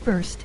first.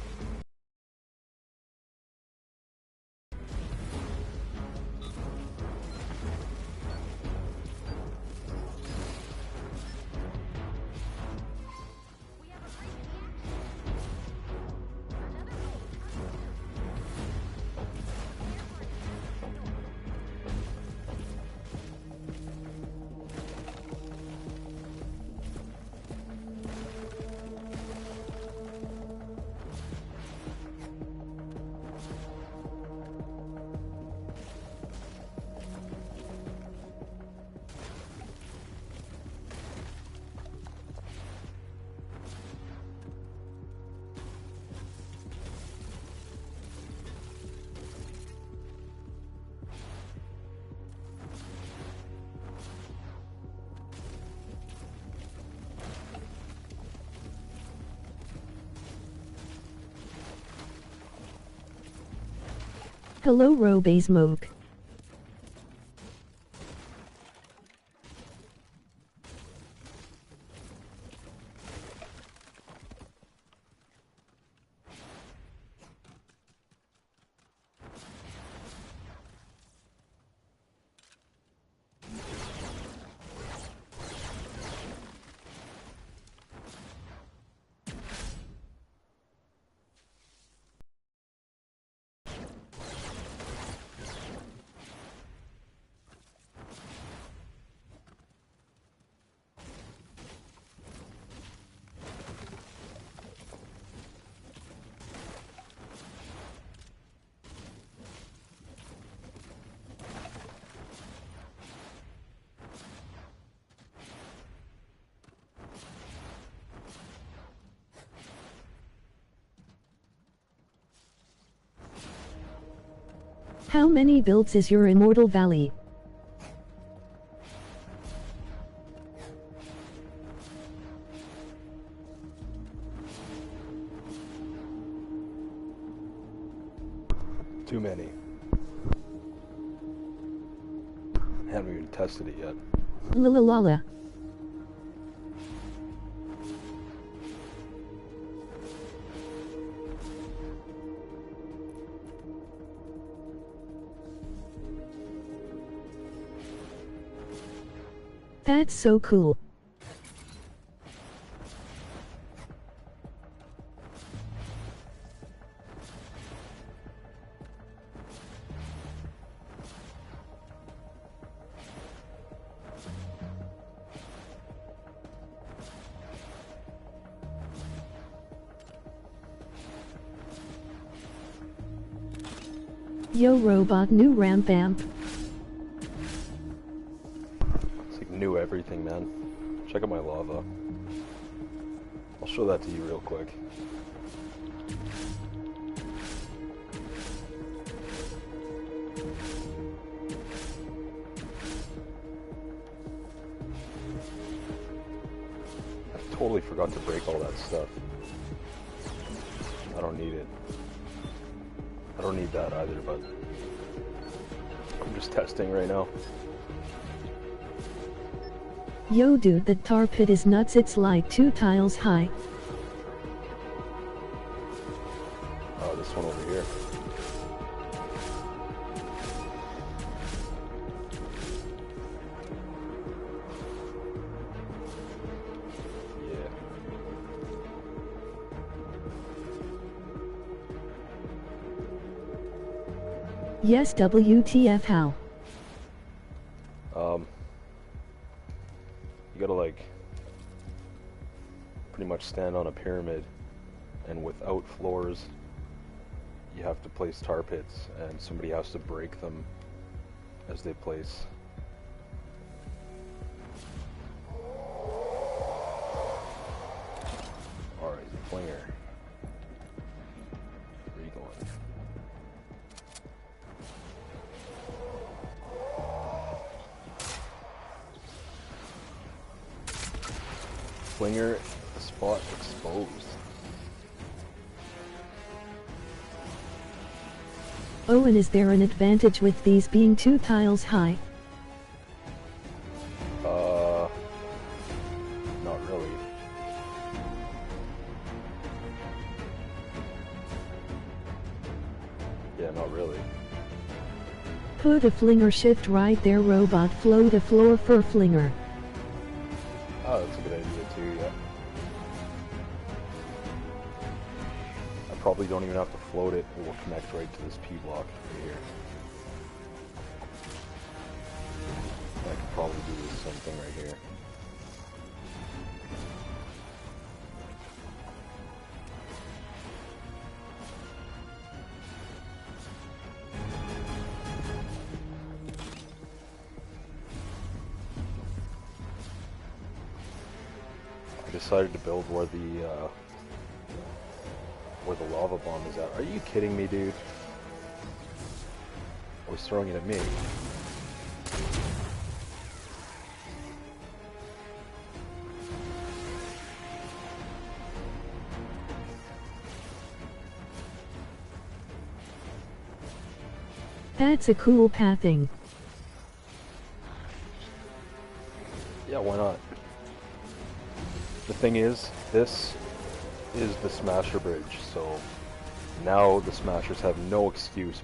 Hello Robey Smoke. How many builds is your Immortal Valley? Too many. Haven't even tested it yet. La la la la. That's so cool. Yo robot, new ramp amp. It's like new everything, man. Check out my lava. I'll show that to you real quick. I totally forgot to break all that stuff. I don't need it. I don't need that either, but I'm just testing right now. Yo dude, the tar pit is nuts, it's like 2 tiles high. Oh, this one over here. Yes, WTF how? You gotta like pretty much stand on a pyramid, and without floors you have to place tar pits, and somebody has to break them as they place. Alright, flinger. Where are you going? Flinger, spot exposed. Oh, and is there an advantage with these being 2 tiles high? Not really. Yeah, not really. Put a flinger shift right there, robot. Float a floor for flinger. Oh, that's a good idea too, yeah. I probably don't even have to float it. It will connect right to this P block right here. I could probably do the same thing right here. I decided to build where the lava bomb is at. Are you kidding me, dude? I was throwing it at me. That's a cool pathing. Yeah, why not? The thing is, this is the Smasher Bridge, so now the Smashers have no excuse.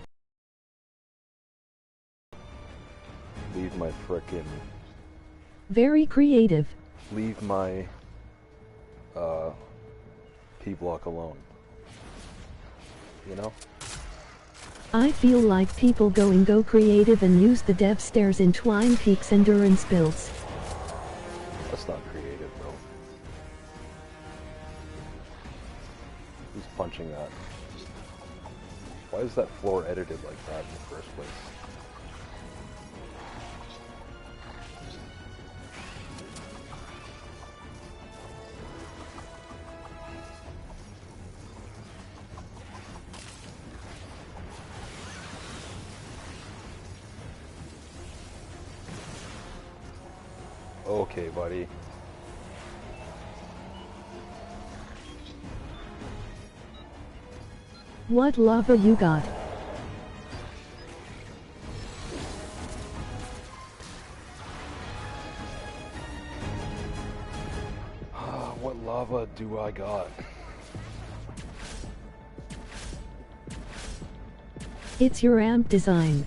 Leave my frickin'... Very creative. Leave my P-block alone. You know? I feel like people go creative and use the dev stairs in Twine Peaks endurance builds. That's not creative, bro. Who's punching that? Why is that floor edited like that in the first place? Okay, buddy. What lava you got? What lava do I got? It's your amp design.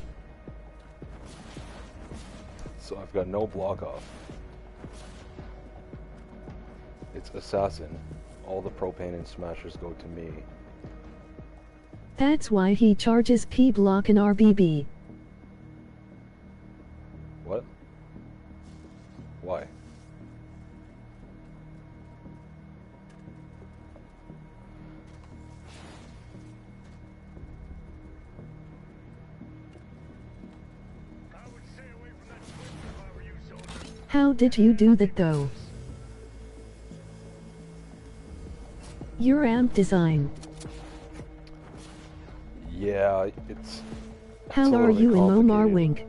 So I've got no block off. It's Assassin. All the propane and smashers go to me. That's why he charges P block and RBB. What? Why? How did you do that though? Your amp design. Yeah, it's How a are little bit you in Momar complicated. Wink?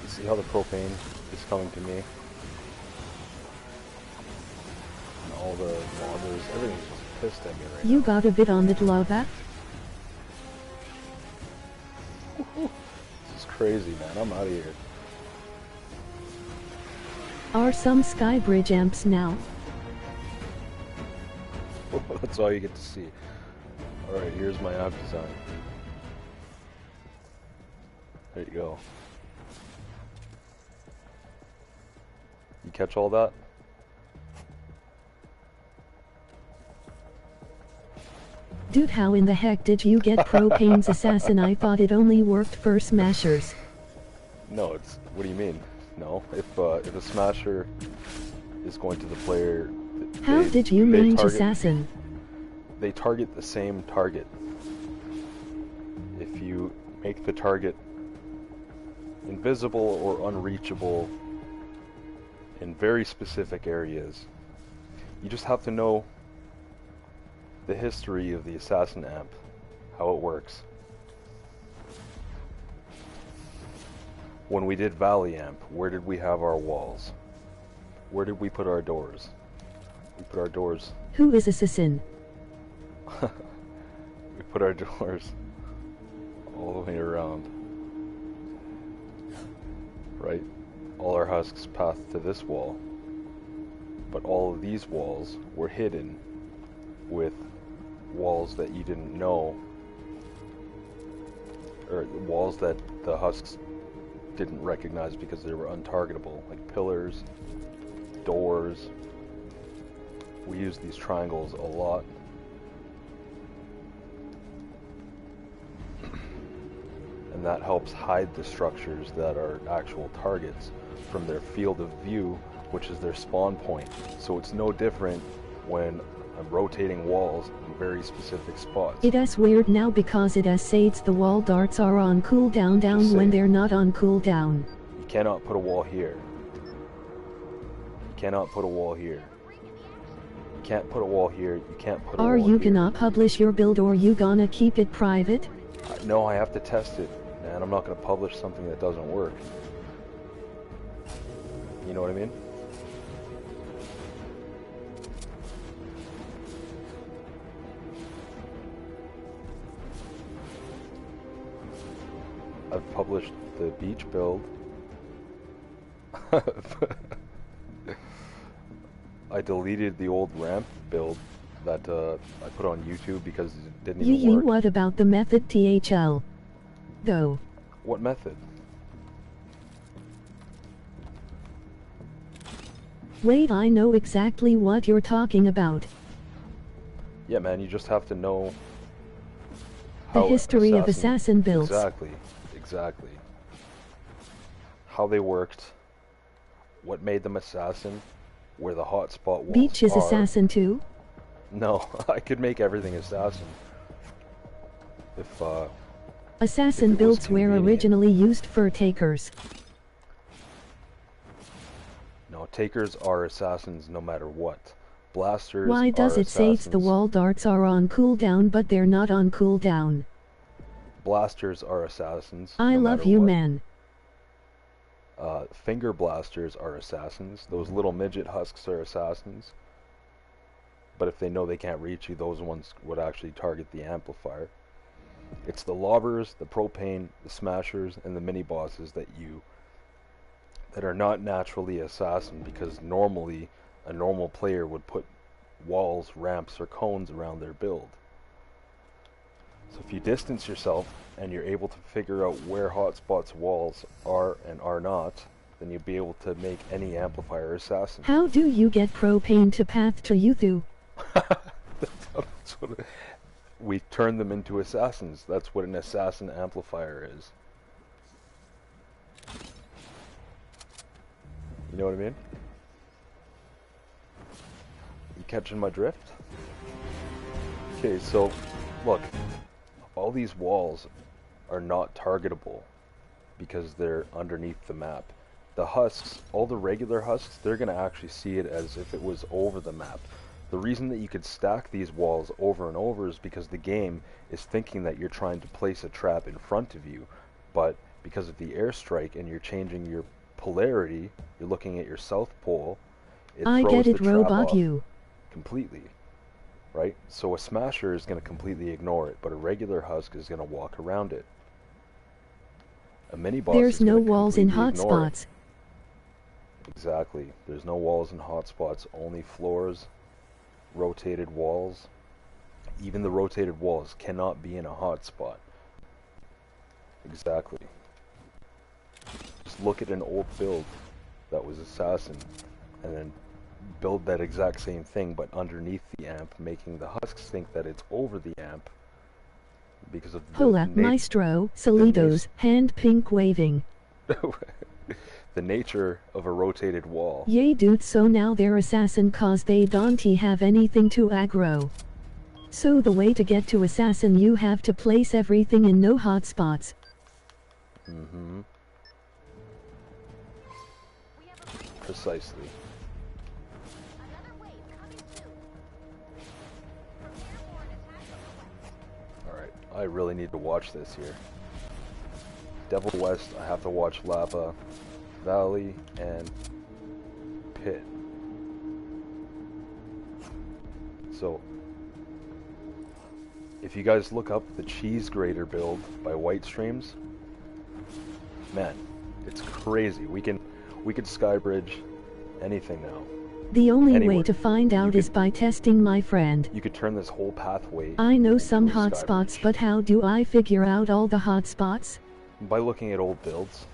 See how the propane is coming to me? And all the loggers, everything's just pissed at me right You now. got a bit on that lava? This is crazy, man. I'm out of here. Are some Skybridge amps now? That's all you get to see. Alright, here's my amp design. There you go. You catch all that? Dude, how in the heck did you get Propane's Assassin? I thought it only worked for smashers. No, it's... What do you mean? No. If a smasher is going to the player... How did you they manage target, Assassin? They target the same target. If you make the target invisible or unreachable in very specific areas, you just have to know the history of the Assassin amp, how it works. When we did Valley amp, where did we have our walls? Where did we put our doors? We put our doors... Who is assassin? We put our doors all the way around. Right? All our husks path to this wall. But all of these walls were hidden with walls that you didn't know, or walls that the husks didn't recognize because they were untargetable, like pillars, doors. We use these triangles a lot. And that helps hide the structures that are actual targets from their field of view, which is their spawn point. So it's no different when I'm rotating walls in very specific spots. It is weird now because it says the wall darts are on cooldown down when they're not on cooldown. You cannot put a wall here. You cannot put a wall here. You can't put a wall here. You can't put a wall here. Are you gonna publish your build or you gonna keep it private? No, I have to test it, and I'm not gonna publish something that doesn't work. You know what I mean? I've published the beach build. I deleted the old ramp build that I put on YouTube because it didn't even work. What about the method THL? Though. What method? Wait, I know exactly what you're talking about. Yeah, man, you just have to know the history of assassin builds. Exactly. How they worked, what made them assassin, where the hotspot walls Beach is are. assassin too? No, I could make everything assassin. If assassin builds were originally used for takers. No, takers are assassins no matter what. Blasters Why does it say the wall darts are on cooldown but they're not on cooldown? Blasters are assassins. I love you, man. Finger blasters are assassins. Those little midget husks are assassins. But if they know they can't reach you, those ones would actually target the amplifier. It's the lobbers, the propane, the smashers, and the mini bosses that are not naturally assassin, because normally a normal player would put walls, ramps, or cones around their build. So if you distance yourself and you're able to figure out where hotspots walls are and are not, then you'll be able to make any amplifier assassin. How do you get propane to path to YouTube? We turn them into assassins. That's what an assassin amplifier is. You know what I mean? You catching my drift? Okay, so look, all these walls are not targetable because they're underneath the map. The husks, all the regular husks, they're going to actually see it as if it was over the map. The reason that you could stack these walls over and over is because the game is thinking that you're trying to place a trap in front of you, but because of the airstrike and you're changing your polarity, you're looking at your south pole, it throws the trap off completely, right? So a smasher is going to completely ignore it, but a regular husk is going to walk around it. A mini boss There's no walls in hotspots. Exactly. There's no walls in hotspots, only floors, rotated walls. Even the rotated walls cannot be in a hotspot. Exactly. Just look at an old build that was assassin, and then build that exact same thing, but underneath the amp, making the husks think that it's over the amp because of the Hola, Maestro, Salidos, hand pink waving. The nature of a rotated wall. Yay dude, so now they're assassin cause they don't have anything to aggro. So the way to get to assassin, you have to place everything in no hotspots. Mm-hmm. Precisely. Alright, I really need to watch this here. Devil West, I have to watch Lava Valley and Pit. So, if you guys look up the cheese grater build by White Streams, man, it's crazy. We can skybridge anything now. The only Anywhere. way to find out is by testing, my friend. You could turn this whole pathway. I know some into a hotspots, skybridge. but how do I figure out all the hotspots? By looking at old builds,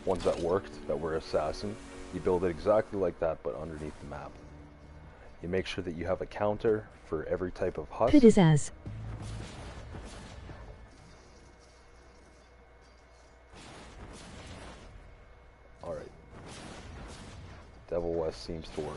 ones that worked, that were assassin, you build it exactly like that, but underneath the map. You make sure that you have a counter for every type of husk. Pit is as. Alright. Devil West seems to work.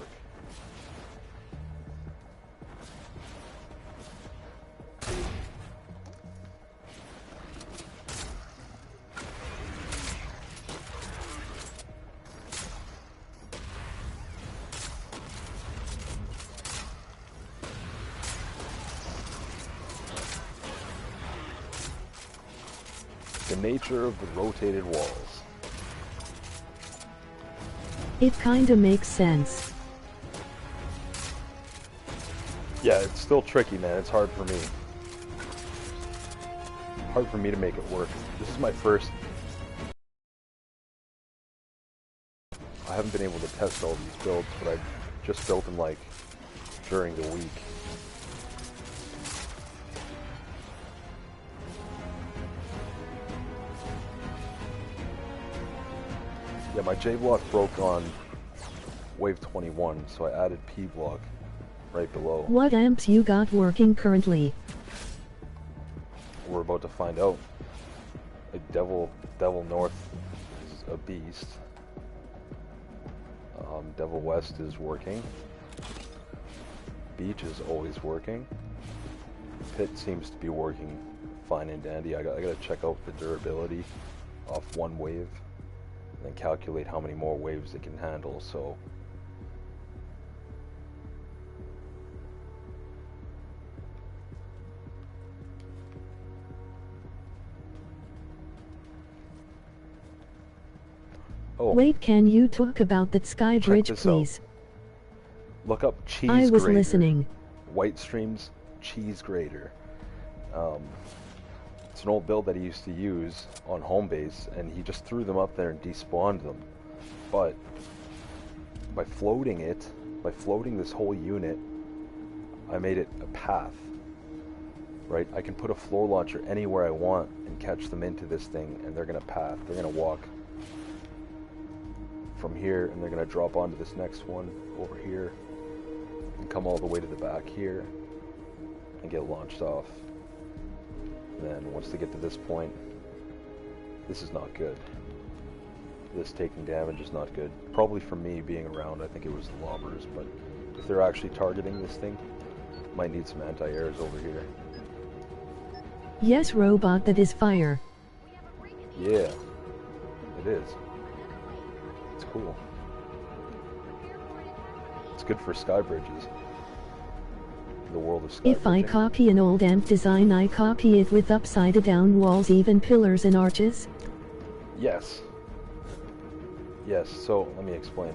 The nature of the rotated walls. It kinda makes sense. Yeah, it's still tricky, man. It's hard for me. Hard for me to make it work. This is my first... I haven't been able to test all these builds, but I just built them, like, during the week. Yeah, my J block broke on wave 21, so I added P block right below. What amps you got working currently? We're about to find out. Like Devil North is a beast. Devil West is working. Beach is always working. Pit seems to be working fine and dandy. I gotta check out the durability off one wave, and then calculate how many more waves it can handle. So Wait, can you talk about that sky bridge, please? Look up cheese I was grater. listening. White Streams cheese grater. It's an old build that he used to use on home base, and he just threw them up there and despawned them. But by floating this whole unit, I made it a path. Right? I can put a floor launcher anywhere I want and catch them into this thing, and they're gonna path. They're gonna walk from here, and they're gonna drop onto this next one over here, and come all the way to the back here, and get launched off. And then once they get to this point, this is not good. This taking damage is not good. Probably for me being around, I think it was the lobbers, but if they're actually targeting this thing, might need some anti-airs over here. Yes, robot, that is fire. Yeah, it is. It's cool. It's good for sky bridges. The world of sky If I bridging. copy an old amp design, I copy it with upside down walls, even pillars and arches? Yes. Yes, so let me explain.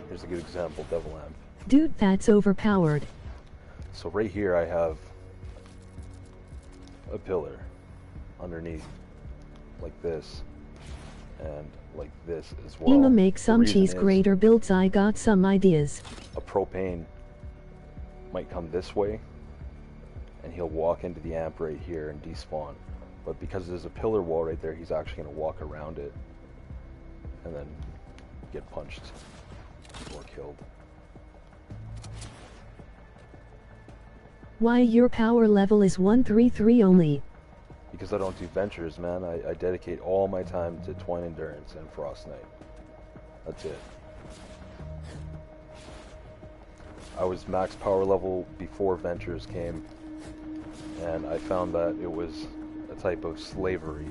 Here's a good example, Devil Amp. Dude, that's overpowered. So right here I have a pillar underneath, like this, and like this as well. I'ma make some The reason cheese is grater builds, I got some ideas. a propane might come this way, and he'll walk into the amp right here and despawn. But because there's a pillar wall right there, he's actually going to walk around it, and then get punched or killed. Why your power level is 133 only? Because I don't do ventures, man. I dedicate all my time to Twine Endurance and Frost Knight. That's it. I was max power level before ventures came, and I found that it was a type of slavery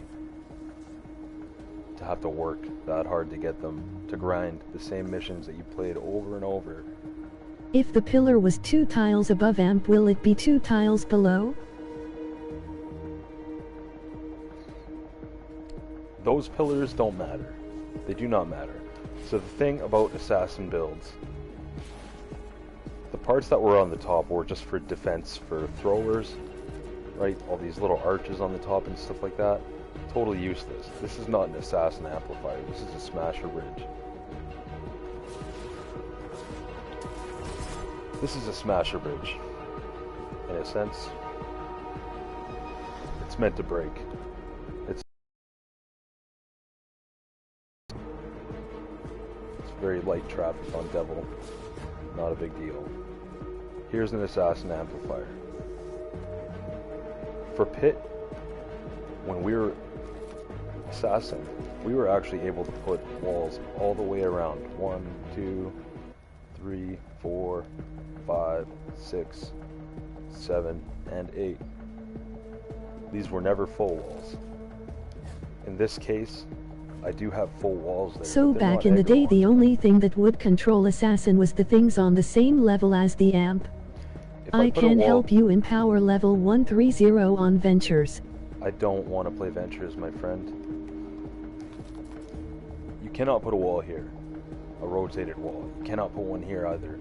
to have to work that hard to get them, to grind the same missions that you played over and over. If the pillar was 2 tiles above amp, will it be 2 tiles below? Those pillars don't matter. They do not matter. So the thing about assassin builds, the parts that were on the top were just for defense, for throwers, right? All these little arches on the top and stuff like that. Totally useless. This is not an assassin amplifier. This is a smasher bridge. This is a smasher bridge. In a sense, it's meant to break. It's very light traffic on Devil. Not a big deal. Here's an assassin amplifier. For Pit, when we were assassin, we were actually able to put walls all the way around. 1, 2, 3, 4, 5, 6, 7, and 8. These were never full walls. In this case, I do have full walls there. So back in the day, the only thing that would control assassin was the things on the same level as the amp. I can help you in power level 130 on Ventures. I don't want to play Ventures, my friend. You cannot put a wall here. A rotated wall. You cannot put one here either.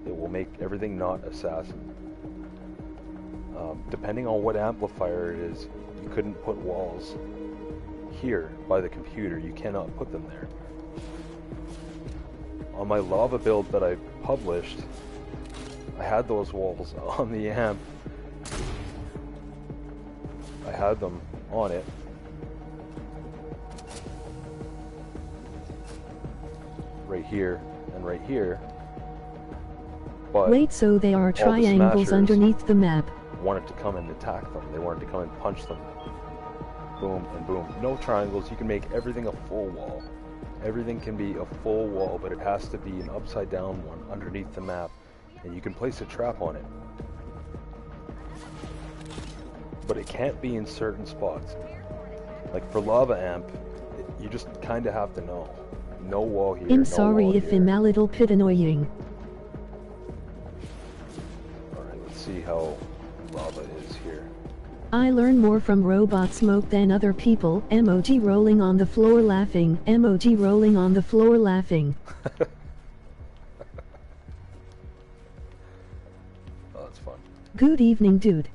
It will make everything not assassin. Depending on what amplifier it is, you couldn't put walls here by the computer. You cannot put them there. On my lava build that I published, I had those walls on the amp. I had them on it. Right here and right here. But wait, so they are triangles underneath the map. Wanted to come and attack them. They wanted to come and punch them. Boom and boom. No triangles. You can make everything a full wall. Everything can be a full wall, but it has to be an upside down one underneath the map. And you can place a trap on it. But it can't be in certain spots. Like for Lava Amp, you just kind of have to know. No wall here. I'm sorry if I'm a little bit annoying. Alright, let's see how lava is here. I learn more from robot smoke than other people. Emoji rolling on the floor laughing. Emoji rolling on the floor laughing. Oh, that's fun. Good evening, dude.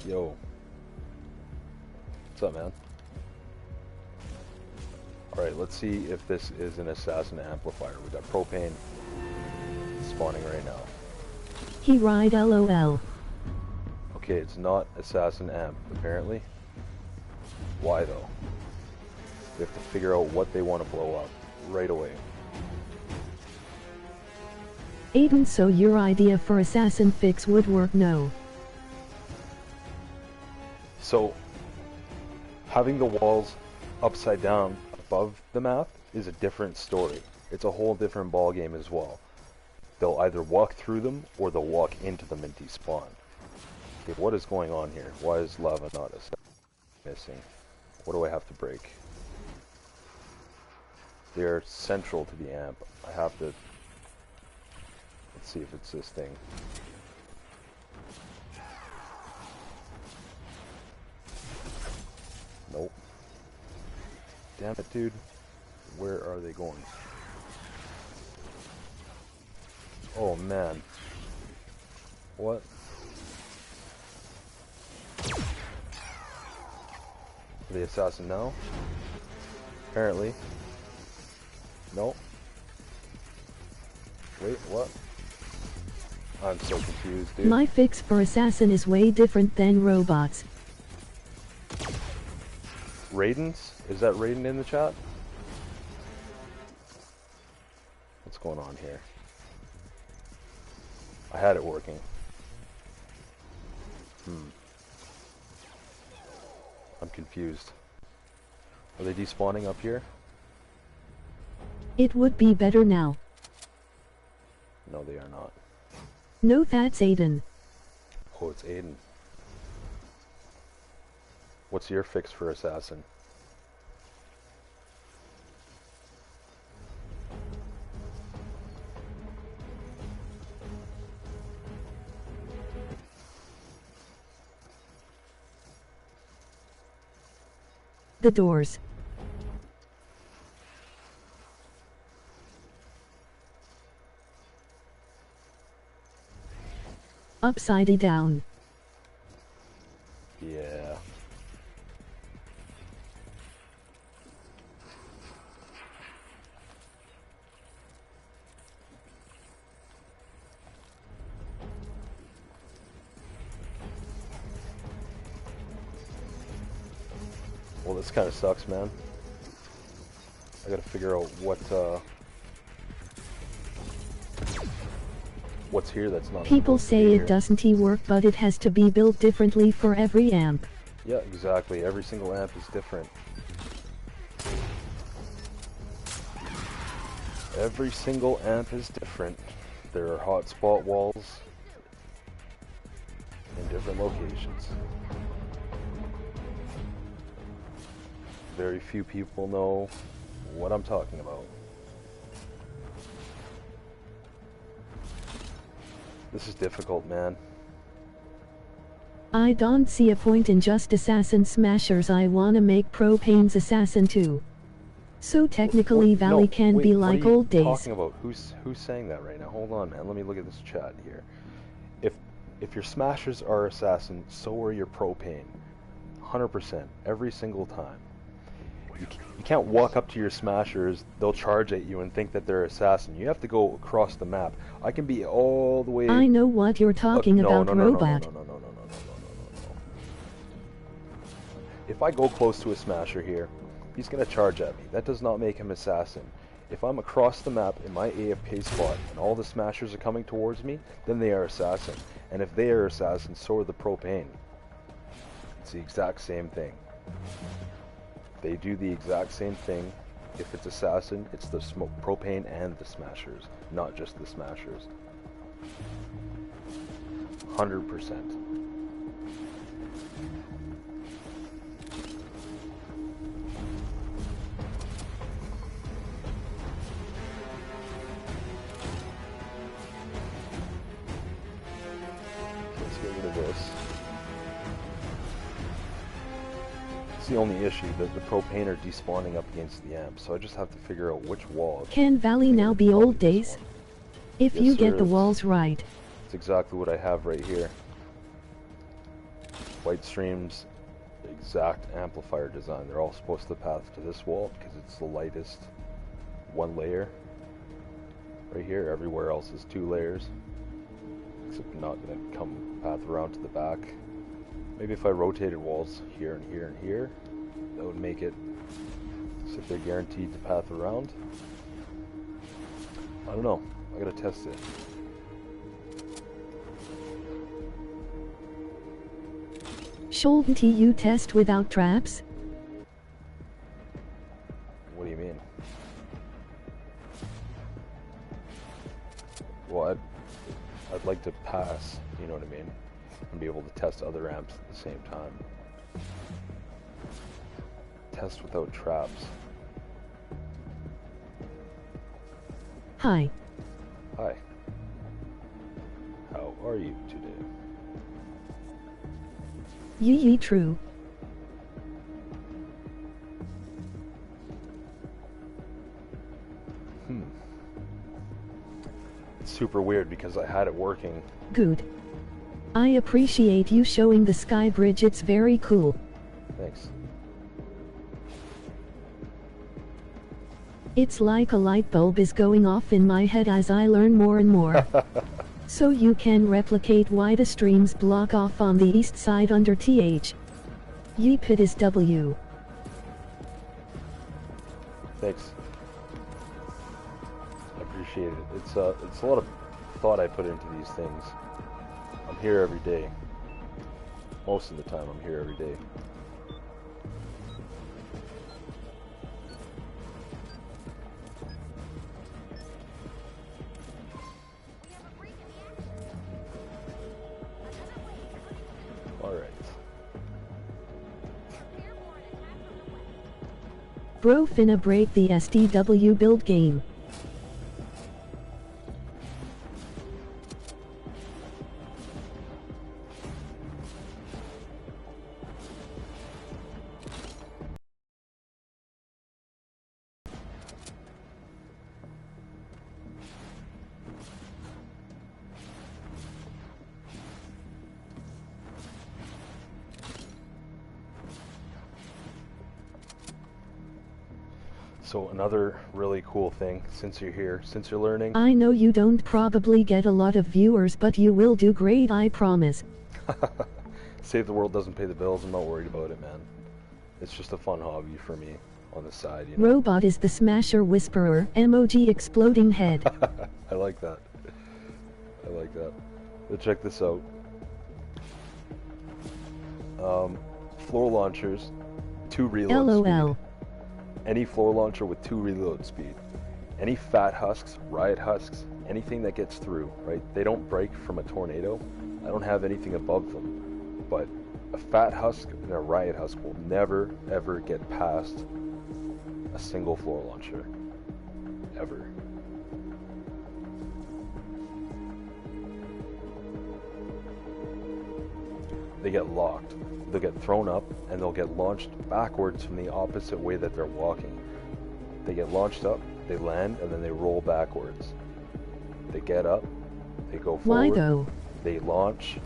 Yo. What's up, man? Alright, let's see if this is an assassin amplifier. We got propane spawning right now. He ride LOL. Okay, it's not assassin amp, apparently. Why though? We have to figure out what they want to blow up right away. Aiden, so your idea for assassin fix would work? No. So, having the walls upside down above the map is a different story. It's a whole different ball game as well. They'll either walk through them or they'll walk into them and despawn. Okay, what is going on here? Why is lava not missing? What do I have to break? They're central to the amp. I have to... Let's see if it's this thing. Nope. Damn it, dude. Where are they going? Oh, man. What? The assassin now? Apparently. Nope. Wait, what? I'm so confused, dude. My fix for assassin is way different than robots. Raiden's? Is that Raiden in the chat? What's going on here? I had it working. I'm confused. Are they despawning up here? It would be better now. No, they are not. No, that's Aiden. Oh, it's Aiden. What's your fix for assassin? The doors. upside down. Yeah. Well, this kind of sucks, man. I gotta figure out what's here that's not People supposed to be say here. it doesn't work, but it has to be built differently for every amp. Yeah, exactly. Every single amp is different. Every single amp is different. There are hotspot walls in different locations. Very few people know what I'm talking about. This is difficult, man. I don't see a point in just Assassin Smashers. I wanna make Propane's Assassin too. So technically Valley No, can wait, be what like are you old days. talking about? Who's saying that right now? Hold on, man. Let me look at this chat here. If your smashers are assassin, so are your propane. 100%, every single time. You can't walk up to your smashers, they'll charge at you and think that they're assassin. You have to go across the map. I can be all the way... I know what you're talking about, Robot. No. If I go close to a smasher here, he's going to charge at me. That does not make him assassin. If I'm across the map in my AFK spot and all the smashers are coming towards me, then they are assassin. And if they are assassin, so are the propane. It's the exact same thing. They do the exact same thing. If it's assassin, it's the propane and the smashers, not just the smashers. 100%. Let's get rid of this. The only issue that the propane are despawning up against the amp, so I just have to figure out which wall. Can Valley now be old days? If Yes, you sir, get the walls right. It's exactly what I have right here. Whitestream's exact amplifier design. They're all supposed to path to this wall because it's the lightest one layer. Right here, everywhere else is 2 layers. Except I'm not going to come path around to the back. Maybe if I rotated walls here and here and here, that would make it so if they're guaranteed to path around. I don't know. I gotta test it. Shouldn't you test without traps? What do you mean? Well, I'd like to pass, you know what I mean? And be able to test other amps at the same time. Test without traps. Hi. Hi. How are you today? Yee true. It's super weird because I had it working. Good. I appreciate you showing the sky bridge, it's very cool. Thanks. It's like a light bulb is going off in my head as I learn more and more. So you can replicate why the streams block off on the east side under TH. Yeep, it is W. Thanks. I appreciate it. It's a lot of thought I put into these things. I'm here every day. Most of the time I'm here every day. Alright. Bro finna break the SDW build game. So another really cool thing, since you're here, since you're learning. I know you don't probably get a lot of viewers, but you will do great, I promise. Save the World doesn't pay the bills. I'm not worried about it, man. It's just a fun hobby for me on the side, you know. Robot is the Smasher Whisperer, emoji exploding head. I like that. I like that. But check this out. Floor launchers, 2 reload LOL. speed. Any floor launcher with 2 reload speed. Any fat husks, riot husks, anything that gets through, right? They don't break from a tornado. I don't have anything above them. But a fat husk and a riot husk will never, ever get past a single floor launcher. Ever. They get locked. They'll get thrown up and they'll get launched backwards from the opposite way that they're walking. They get launched up, they land, and then they roll backwards. They get up, they go forward, Why though? they launch,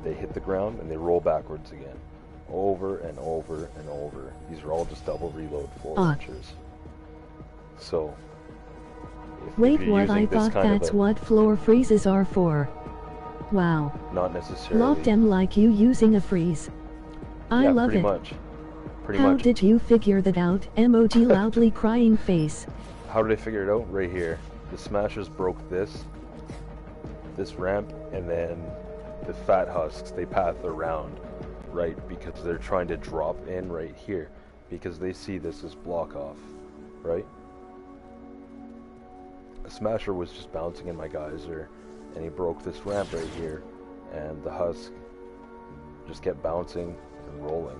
they hit the ground, and they roll backwards again. Over and over and over. These are all just double reload floor launchers. So, Wait, if you're what? I using this thought kind of that's what floor freezes are for. Wow. Not necessarily. Locked them like you using a freeze. I love pretty it. Much. Pretty How much. did you figure that out? Emoji loudly crying face. How did I figure it out? Right here. The Smashers broke this ramp, and then the fat husks, they path around, right? Because they're trying to drop in right here, because they see this as block off, right? A Smasher was just bouncing in my geyser, and he broke this ramp right here, and the husk just kept bouncing and rolling,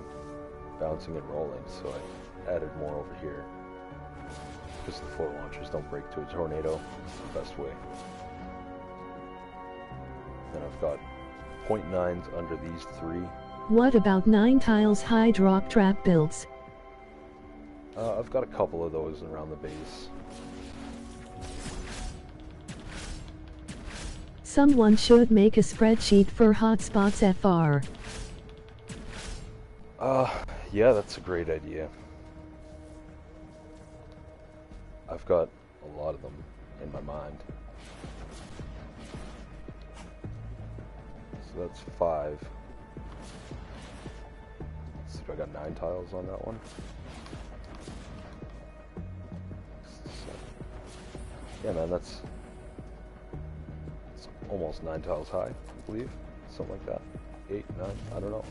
so I added more over here, because the floor launchers don't break to a tornado. It's the best way. Then I've got 0.9s under these 3. What about 9 tiles high drop trap builds? I've got a couple of those around the base. Someone should make a spreadsheet for hotspots FR. Yeah, that's a great idea. I've got a lot of them in my mind. So that's 5. Let's see if I got 9 tiles on that one. Yeah, man, that's almost 9 tiles high, I believe. Something like that. 8, 9, I don't know.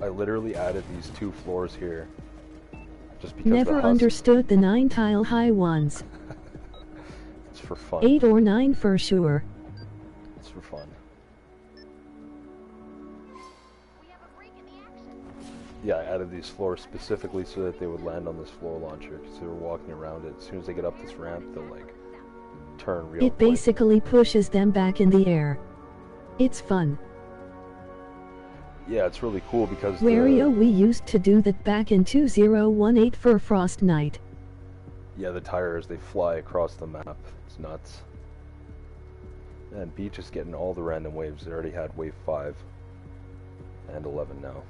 I literally added these 2 floors here just because Never understood the 9 tile high ones. It's for fun. 8 or 9 for sure. It's for fun. Yeah, I added these floors specifically so that they would land on this floor launcher, because they were walking around it. As soon as they get up this ramp, they'll like turn real It quick. basically pushes them back in the air. It's fun. Yeah, it's really cool because Wario, we used to do that back in 2018 for Frost Night. yeah, the tires, they fly across the map. It's nuts. And Beach is getting all the random waves. They already had wave 5 and 11 now.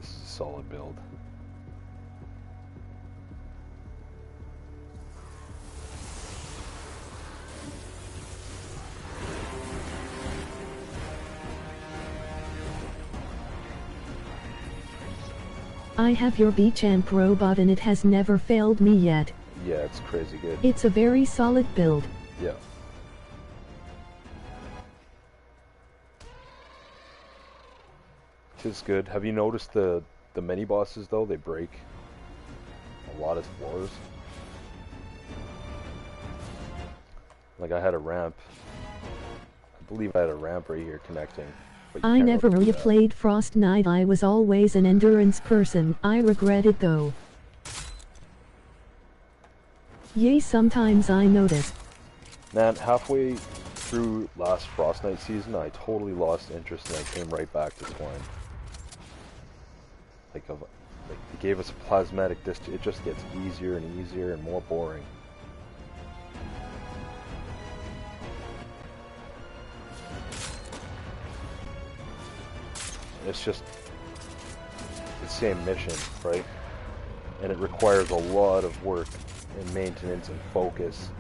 This is a solid build. I have your beach amp robot and it has never failed me yet. Yeah, it's crazy good. It's a very solid build. Yeah. Tis good. Have you noticed the mini bosses though? They break a lot of floors. Like I had a ramp. I believe I had a ramp right here connecting. But you I can't never really do really that. played Frost Night. I was always an endurance person. I regret it though. Yay, sometimes I notice. Man, halfway through last Frost Night season, I totally lost interest and I came right back to Twine. Like they gave us a plasmatic disc, it just gets easier and easier and more boring. it's just the same mission, right? And it requires a lot of work and maintenance and focus.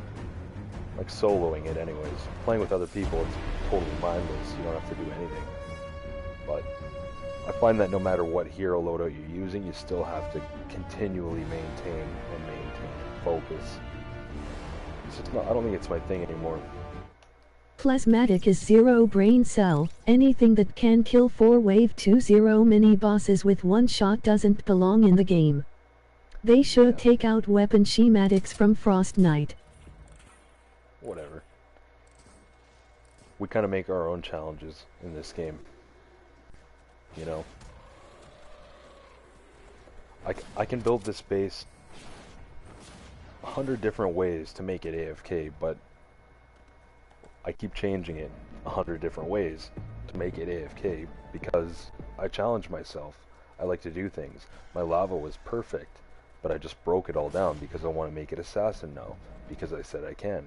Like soloing it anyways. Playing with other people, it's totally mindless. You don't have to do anything. But I find that no matter what hero loadout you're using, you still have to continually maintain focus. It's just not, I don't think it's my thing anymore. Plasmatic is zero brain cell. Anything that can kill 4 wave 2-0 mini bosses with one shot doesn't belong in the game. They should take out weapon schematics from Frost Knight. Whatever. We kind of make our own challenges in this game. You know? I can build this base 100 different ways to make it AFK, but I keep changing it 100 different ways to make it AFK because I challenge myself. I like to do things. My lava was perfect, but I just broke it all down because I want to make it assassin now, because I said I can,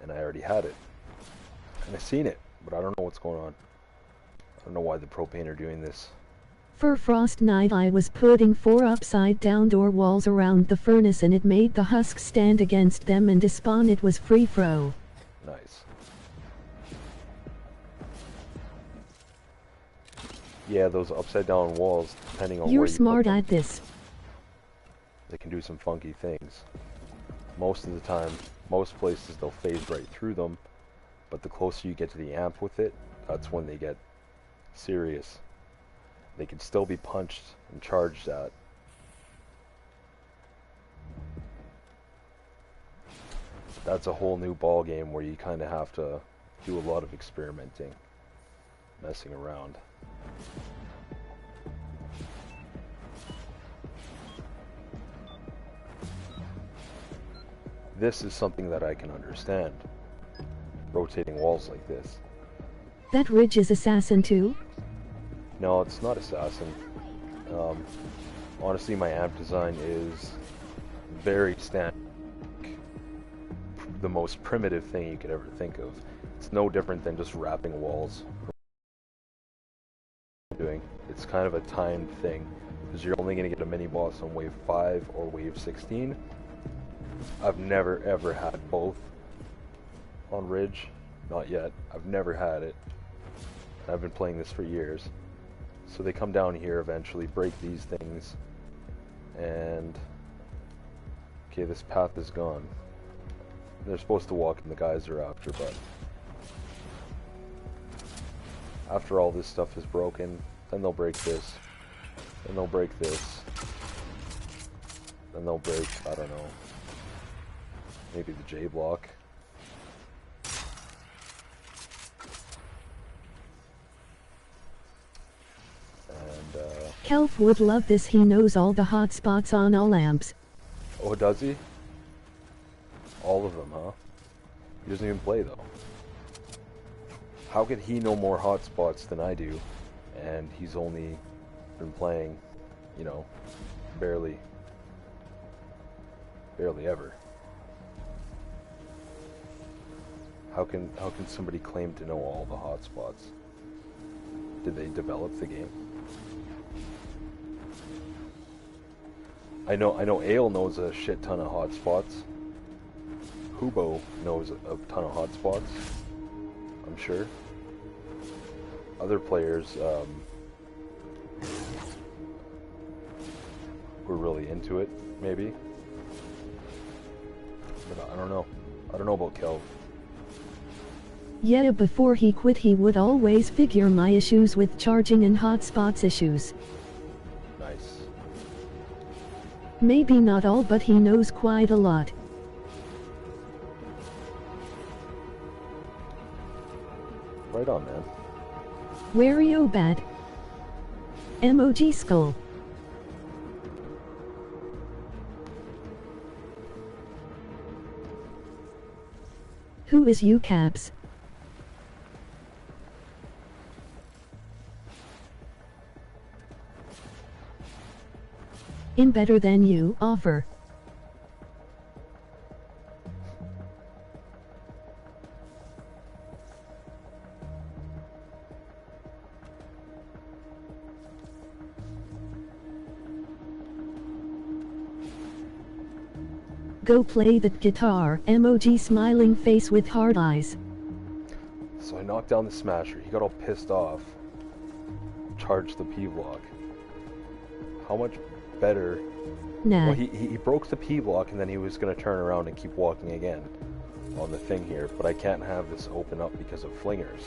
and I already had it. And I've seen it, but I don't know what's going on. I don't know why the propane are doing this. For Frost Knight I was putting 4 upside down door walls around the furnace and it made the husks stand against them and despawn it was free throw. Nice. Yeah, those upside down walls, depending on You're where you smart put them, at this. they can do some funky things. Most of the time, most places they'll phase right through them, but the closer you get to the amp with it, that's when they get serious. They can still be punched and charged at. That's a whole new ball game where you kind of have to do a lot of experimenting, messing around. This is something that I can understand. Rotating walls like this. That ridge is assassin too? No, it's not assassin. Honestly, my amp design is very standard. The most primitive thing you could ever think of. It's no different than just wrapping walls. It's kind of a timed thing, because you're only going to get a mini boss on wave 5 or wave 16. I've never ever had both on Ridge. Not yet. I've never had it. I've been playing this for years. So they come down here eventually, break these things, and okay, this path is gone. They're supposed to walk in the geyser after, but after all this stuff is broken, then they'll break this, then they'll break this, then they'll break, I don't know, maybe the J block. Kelf would love this. He knows all the hotspots on all amps. Oh, does he? All of them, huh? He doesn't even play, though. How could he know more hotspots than I do? And he's only been playing, you know, barely ever. How can somebody claim to know all the hotspots? Did they develop the game? I know Ale knows a shit ton of hotspots. Hubo knows a ton of hotspots, I'm sure. Other players were really into it, maybe. But I don't know. I don't know about Kelv. Yeah, before he quit he would always figure my issues with charging and hotspots issues. Nice. Maybe not all, but he knows quite a lot. Right on, man. Wario bad. Emoji skull. Who is you, Caps? In better than you offer. go play that guitar. Emoji smiling face with hard eyes. So I knocked down the smasher. He got all pissed off. Charged the P-block. How much better... Nah. Well, he broke the P-block and then he was going to turn around and keep walking again on the thing here. But I can't have this open up because of flingers.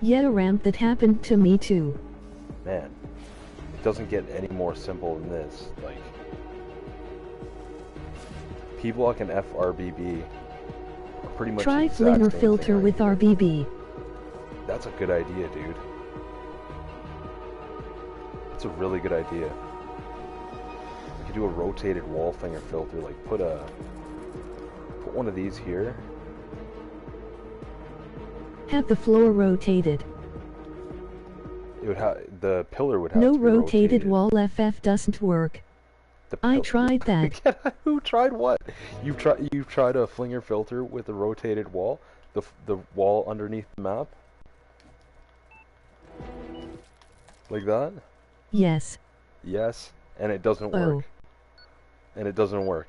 Yet a ramp that happened to me too. Man, it doesn't get any more simple than this. Like, P-block and FRBB are pretty much Try the exact flinger same filter thing, right? with RBB. That's a good idea, dude. That's a really good idea. We could do a rotated wall flinger filter, like put one of these here. Have the floor rotated. It would have the pillar would have No to be rotated rotated. wall FF doesn't work. I tried that. Who tried what? You tried a flinger filter with a rotated wall? The wall underneath the map? Like that? Yes. Yes, and it doesn't work. And it doesn't work.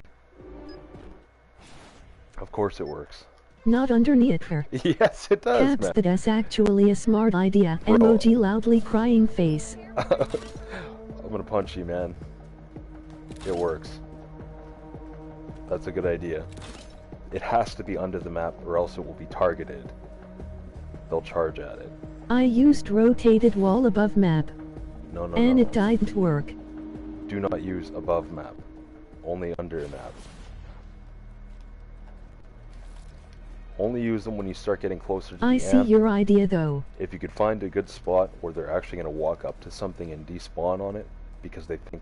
Of course it works. Not underneath her. Yes, it does, Caps man. that's actually a smart idea. Bro. Emoji loudly crying face. I'm gonna punch you, man. It works. That's a good idea. It has to be under the map or else it will be targeted. They'll charge at it. I used rotated wall above map. No, And no. it didn't work. Do not use above map. Only under map. Only use them when you start getting closer to I the see amp. your idea though. If you could find a good spot where they're actually going to walk up to something and despawn on it because they think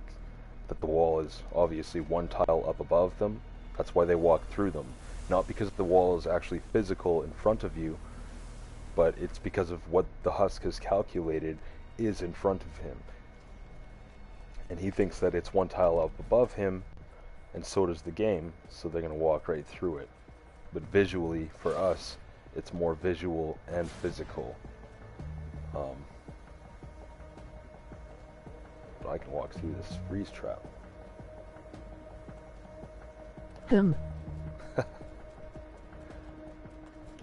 that the wall is obviously one tile up above them, that's why they walk through them. Not because the wall is actually physical in front of you, but it's because of what the husk has calculated is in front of him. And he thinks that it's one tile up above him, and so does the game, so they're going to walk right through it. But visually, for us, it's more visual and physical. But I can walk through this freeze trap.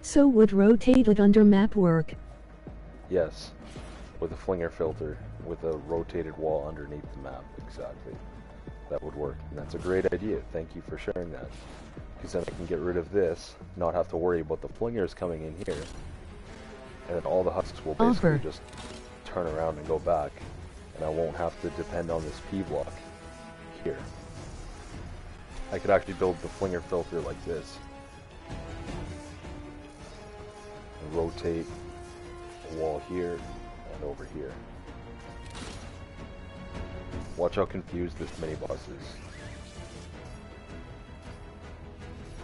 So would rotated under map work? Yes, with a flinger filter, with a rotated wall underneath the map, exactly. That would work, and that's a great idea. Thank you for sharing that. Because then I can get rid of this, not have to worry about the flingers coming in here, and then all the husks will basically just turn around and go back, and I won't have to depend on this P block here. I could actually build the flinger filter like this. And rotate the wall here and over here. Watch how confused this mini-boss is.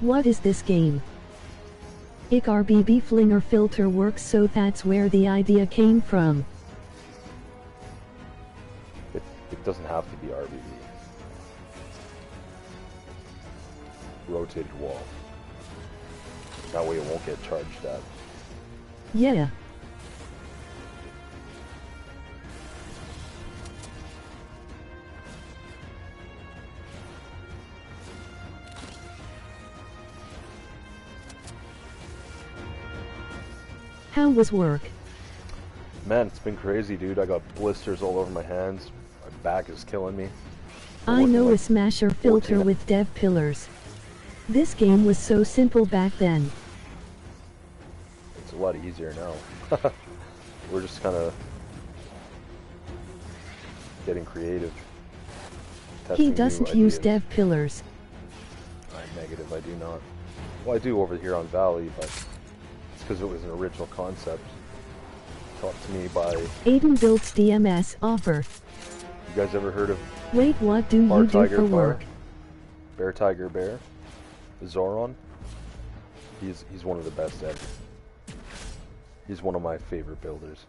What is this game? RBB flinger filter works, so that's where the idea came from. It doesn't have to be RBB. Rotated wall. That way it won't get charged at. Yeah. How was work? Man, it's been crazy, dude. I got blisters all over my hands. My back is killing me. I know a smasher filter with dev pillars. This game was so simple back then. It's a lot easier now. We're just kind of getting creative. He doesn't use dev pillars. I'm negative, I do not. Well, I do over here on Valley, but it's because it was an original concept taught to me by... Aiden builds DMS offer. You guys ever heard of... Wait, what do you do for work? Bear Tiger Bear? Zoron? He's one of the best ever. He's one of my favorite builders.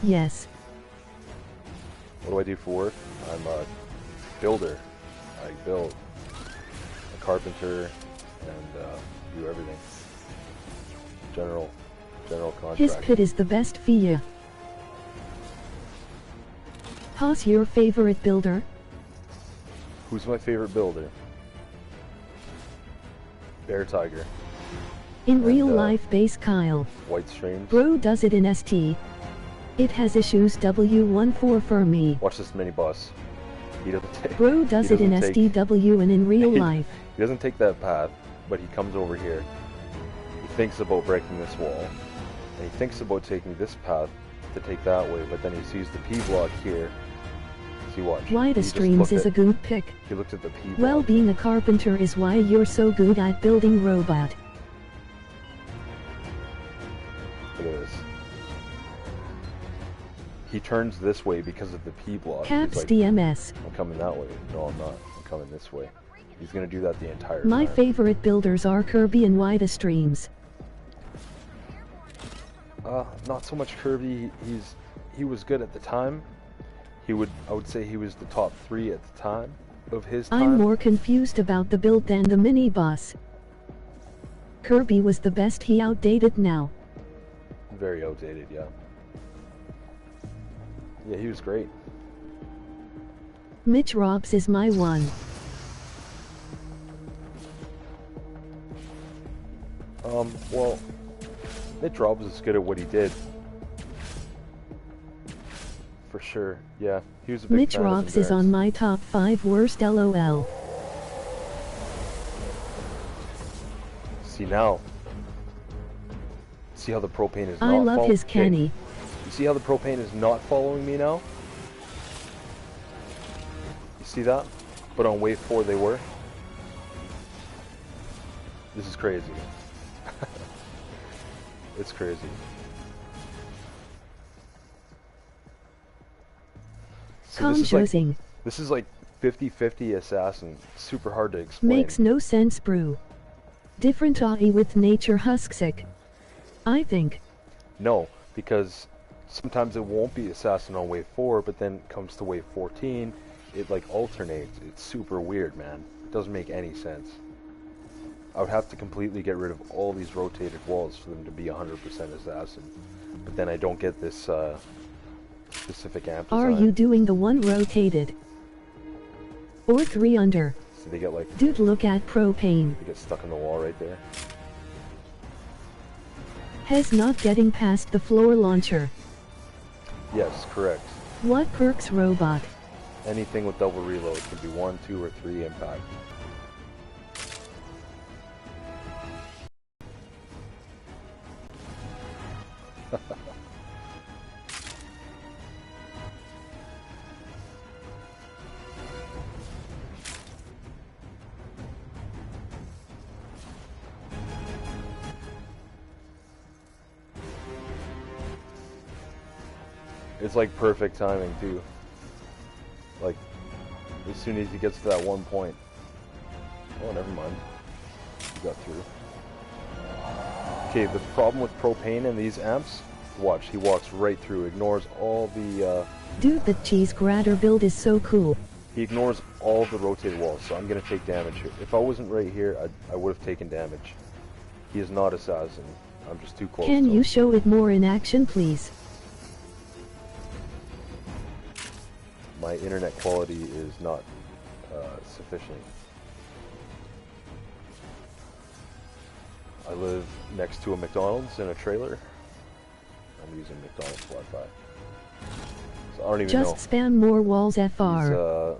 Yes. What do I do for work? I'm a builder. I build. A carpenter and do everything. General contractor. His pit is the best Fia. Who's your favorite builder? Who's my favorite builder? Bear Tiger. In real life base Kyle. White Streams. Bro does it in ST. It has issues W14 for me. Watch this mini boss. He doesn't take. Bro does it in SDW and in real life. He doesn't take that path, but he comes over here. He thinks about breaking this wall, and he thinks about taking this path to take that way, but then he sees the P block here. See, watch. Why the streams is a good pick. He looked at the P block. Well, being a carpenter is why you're so good at building robot. Look at this. He turns this way because of the P block. Caps like, DMS. I'm coming that way. No, I'm not. I'm coming this way. He's gonna do that the entire My time. favorite builders are Kirby and Why the Streams. Not so much Kirby. He was good at the time. I would say he was the top 3 at the time of his time. I'm more confused about the build than the mini boss. Kirby was the best. He outdated now. Very outdated, yeah. Yeah, he was great. Mitch Robs is my one. Well, Mitch Robs is good at what he did. For sure, yeah. He was a big Mitch fan of Robs is on my top 5 worst LOL. See now. See how the propane is not I love his canny. You see how the propane is not following me now? You see that? But on wave 4 they were. This is crazy. It's crazy. So this is like 50-50 assassin. Super hard to explain. Makes no sense, brew. Different AI with nature Husksick. I think. No, because sometimes it won't be assassin on wave 4, but then it comes to wave 14, it like alternates. It's super weird, man. It doesn't make any sense. I would have to completely get rid of all these rotated walls for them to be 100% assassin. But then I don't get this specific amp design. Are you doing the one rotated? Or 3 under? So they get like... Dude, look at propane. They get stuck in the wall right there. Hes not getting past the floor launcher. Yes, correct. What perks robot? Anything with double reload could be 1, 2, or 3 impact. It's like perfect timing too. Like, as soon as he gets to that one point. Oh, never mind. He got through. Okay, the problem with propane and these amps, watch, he walks right through, ignores all the, Dude, the cheese grater build is so cool. He ignores all the rotated walls, so I'm gonna take damage here. If I wasn't right here, I would have taken damage. He is not assassin. I'm just too close to him. Can you show it more in action, please? My internet quality is not sufficient. I live next to a McDonald's in a trailer. I'm using McDonald's Wi-Fi. So I don't even know. Just spam more walls FR. I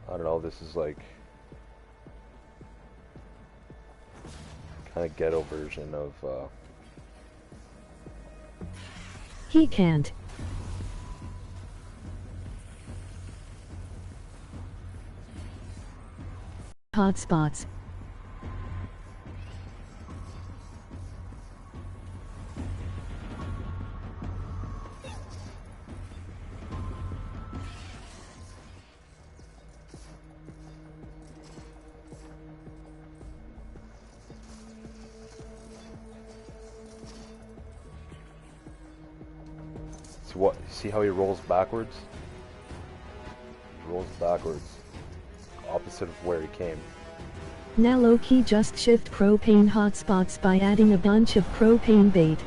don't know, this is like kind of ghetto version of He can't. Hotspots. So what, see how he rolls backwards? He rolls backwards. Opposite of where he came. Now low-key just shift propane hotspots by adding a bunch of propane bait.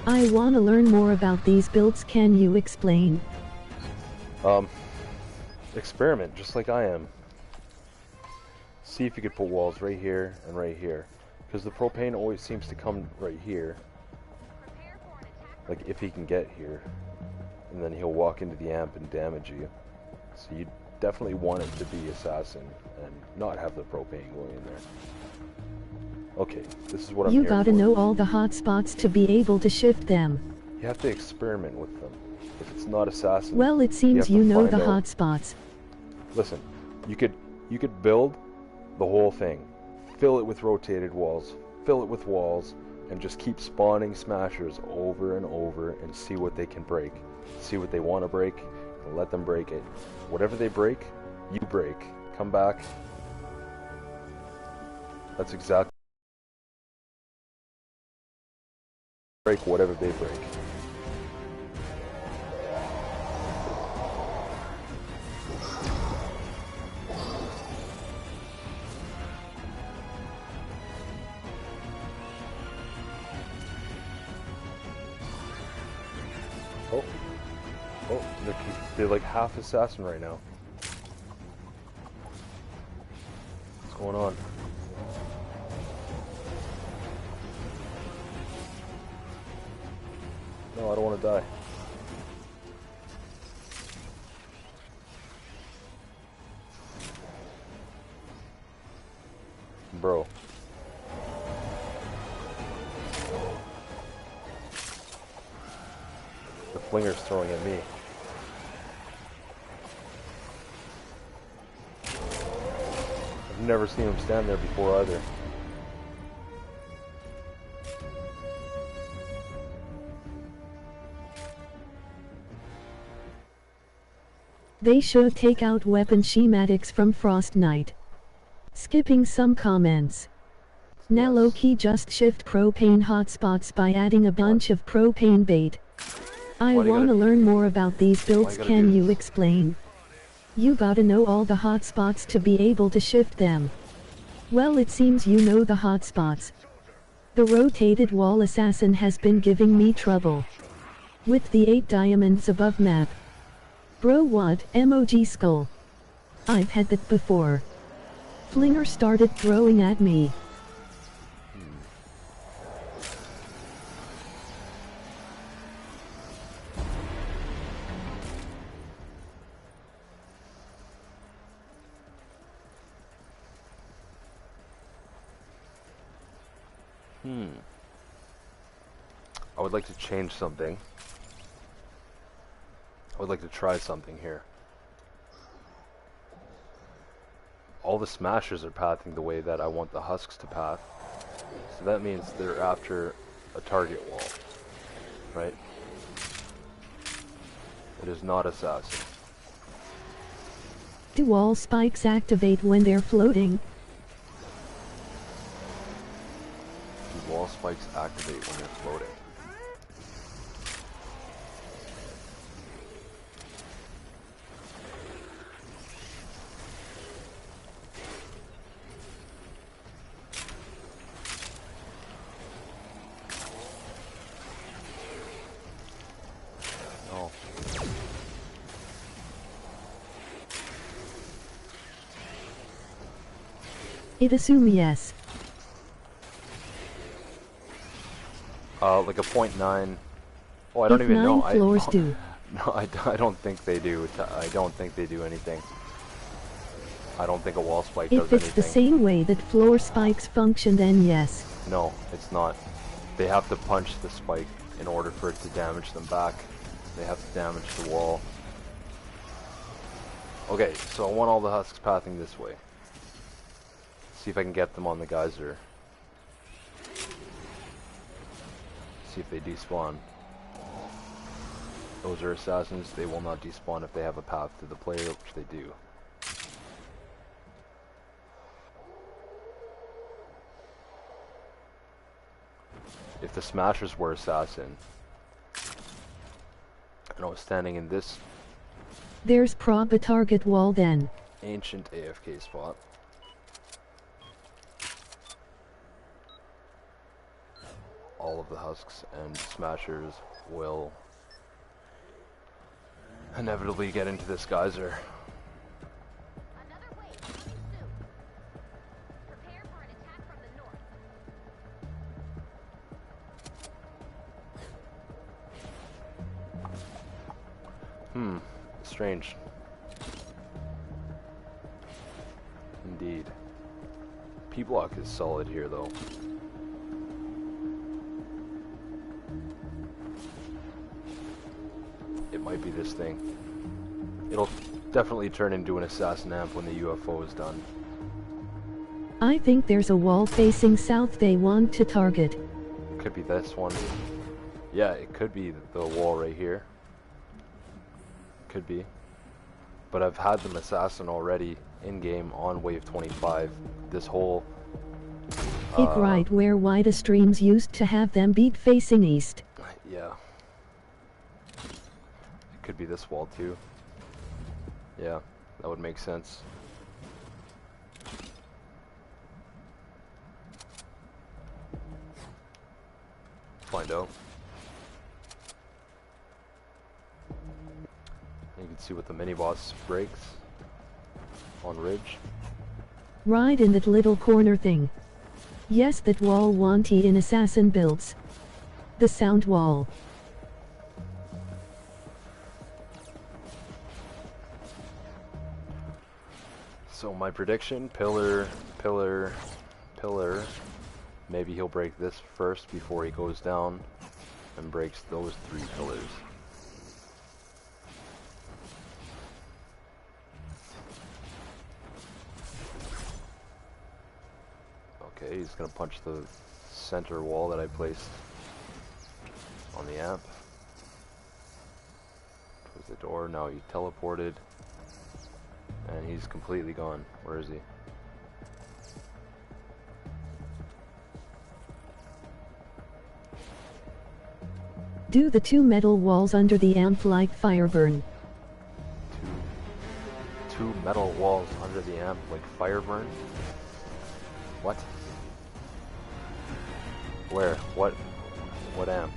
I wanna learn more about these builds, can you explain? Experiment, just like I am. See if you could put walls right here and right here. Because the propane always seems to come right here. Like, if he can get here. And then he'll walk into the amp and damage you. So you definitely want it to be assassin and not have the propane going in there. Okay, this is what I'm here You gotta for. know all the hot spots to be able to shift them. You have to experiment with them. If it's not assassin, Well, it seems you you know have to the find out. hot spots. Listen, you could build the whole thing, fill it with rotated walls, fill it with walls, and just keep spawning smashers over and over and see what they can break. See what they want to break, and let them break it. Whatever they break, you break. Come back. That's exactly break whatever they break. Oh, they're like half assassin right now. What's going on? No, I don't want to die. Bro. The flinger's throwing at me. I've never seen him stand there before either. They should take out weapon schematics from Frost Knight. Skipping some comments. Now low-key just shift propane hotspots by adding a bunch of propane bait. I wanna learn more about these builds, can you explain? You gotta know all the hotspots to be able to shift them. Well, it seems you know the hotspots. The rotated wall assassin has been giving me trouble. With the 8 diamonds above map. Bro, what? Emoji skull. I've had that before. Flinger started throwing at me. I would like to change something. I would like to try something here. All the smashers are pathing the way that I want the husks to path. So that means they're after a target wall, right? It is not assassin. Do all spikes activate when they're floating? Do wall spikes activate when they're floating? No. It assume yes. Like a 0.9. Oh, I don't If even 9 know. floors do. No, I don't think they do. I don't think they do anything. I don't think a wall spike does If it's anything. the same way that floor spikes function, then yes. No, it's not. They have to punch the spike in order for it to damage them back. They have to damage the wall. Okay, so I want all the husks pathing this way. See if I can get them on the geyser. See if they despawn. Those are assassins. They will not despawn if they have a path to the player, which they do. If the smashers were assassin, and I was standing in this There's prob a target wall then. ancient AFK spot, all of the husks and smashers will inevitably get into this geyser. strange. Indeed. P-block is solid here, though. It might be this thing. It'll definitely turn into an assassin amp when the UFO is done. I think there's a wall facing south they want to target. Could be this one. Yeah, it could be the wall right here. Could be. But I've had them assassin already in-game on wave 25. This whole... It right where wide streams used to have them beat facing east. Yeah. It could be this wall too. Yeah, that would make sense. Find out. You can see what the mini boss breaks on ridge. Right in that little corner thing. Yes, that wall wanty in assassin builds. The sound wall. So my prediction, pillar, pillar, pillar. Maybe he'll break this first before he goes down and breaks those 3 pillars. Okay, he's gonna punch the center wall that I placed on the amp. Close the door, now he teleported. And he's completely gone. Where is he? Do the 2 metal walls under the amp like fire burn? Two metal walls under the amp like fire burn? What? Where? What amp?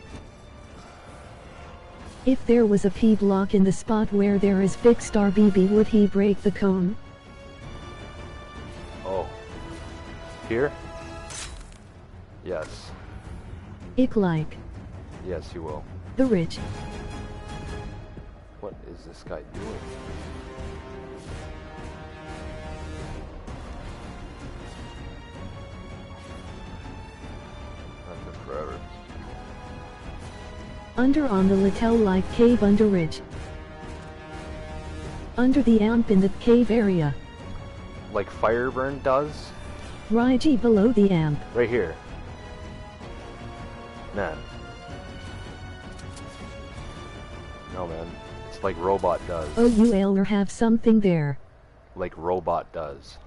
If there was a P-block in the spot where there is fixed RBB, would he break the cone? Oh. Here? Yes. Ik like. Yes, he will. The ridge. What is this guy doing? That took forever. Under on the Littell-like cave under ridge. Under the amp in the cave area. Like Fireburn does? Raiji below the amp. Right here. Man. No, man. It's like Robot does. Oh, you eller have something there. Like Robot does.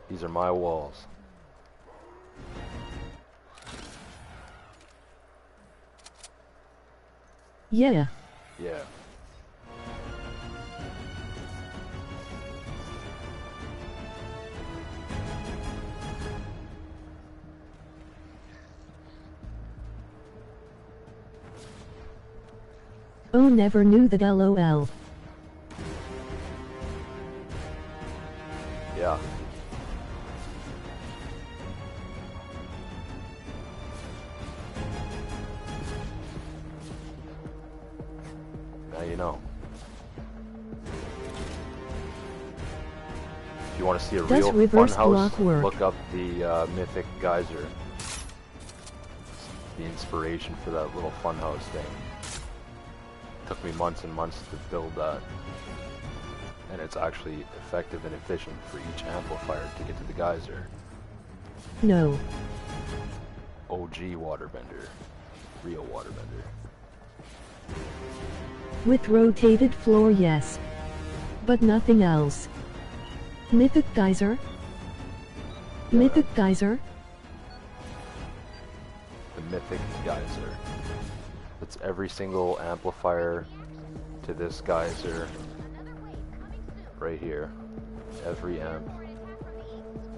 These are my walls. Yeah. Yeah. Oh, never knew that, lol. Yeah. Now you know. If you want to see a Does real reverse fun block house, work? look up the Mythic Geyser. The inspiration for that little funhouse thing. Took me months and months to build that. And it's actually effective and efficient for each amplifier to get to the geyser. No. OG waterbender. Real waterbender. With rotated floor, yes. But nothing else. Mythic Geyser? Yeah. Mythic Geyser? The Mythic Geyser. It's every single amplifier to this geyser right here. Every amp.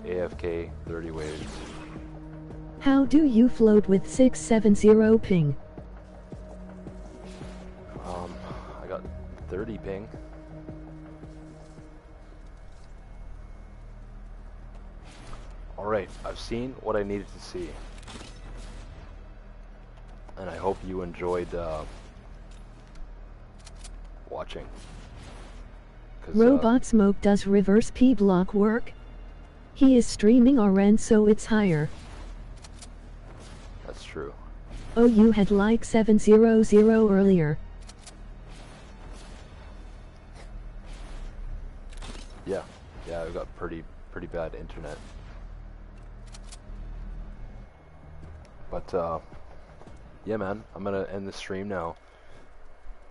AFK 30 waves. How do you float with 670 ping? I got 30 ping. Alright, I've seen what I needed to see. And I hope you enjoyed watching. Robot Smoke, does reverse P block work? He is streaming RN, so it's higher. That's true. Oh, you had like 700 earlier. Yeah, I've got pretty bad internet. But yeah, man, I'm gonna end the stream now.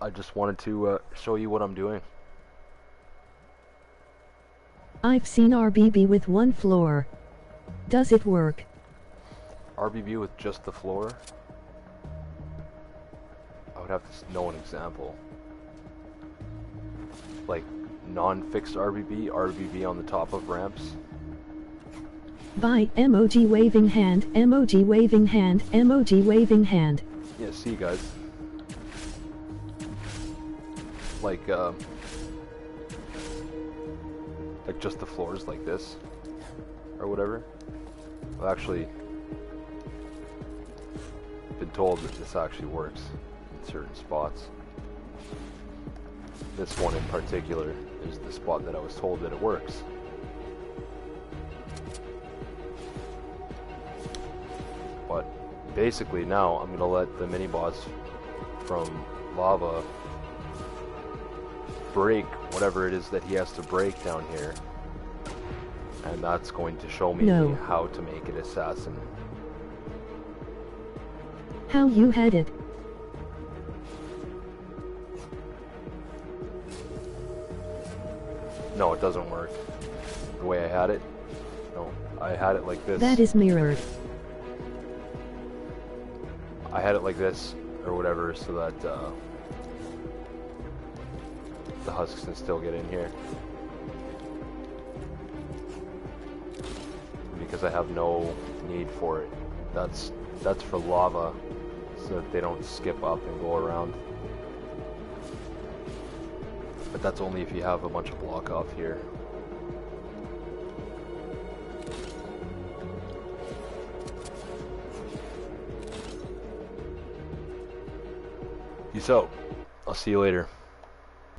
I just wanted to show you what I'm doing. I've seen RBB with one floor. Does it work? RBB with just the floor? I would have to know an example. Like non-fixed RBB, RBB on the top of ramps. By emoji waving hand, emoji waving hand, emoji waving hand. Yeah, see guys. Like just the floors like this, or whatever. I've actually been told that this actually works in certain spots. This one in particular is the spot that I was told that it works. But basically now I'm gonna let the mini boss from lava break whatever it is that he has to break down here, and that's going to show me how to make it assassin. How you had it? No, it doesn't work the way I had it. No, I had it like this. That is mirrored. I had it like this or whatever so that the husks can still get in here, because I have no need for it. That's for lava, so that they don't skip up and go around. But that's only if you have a bunch of block off here. Peace out. I'll see you later.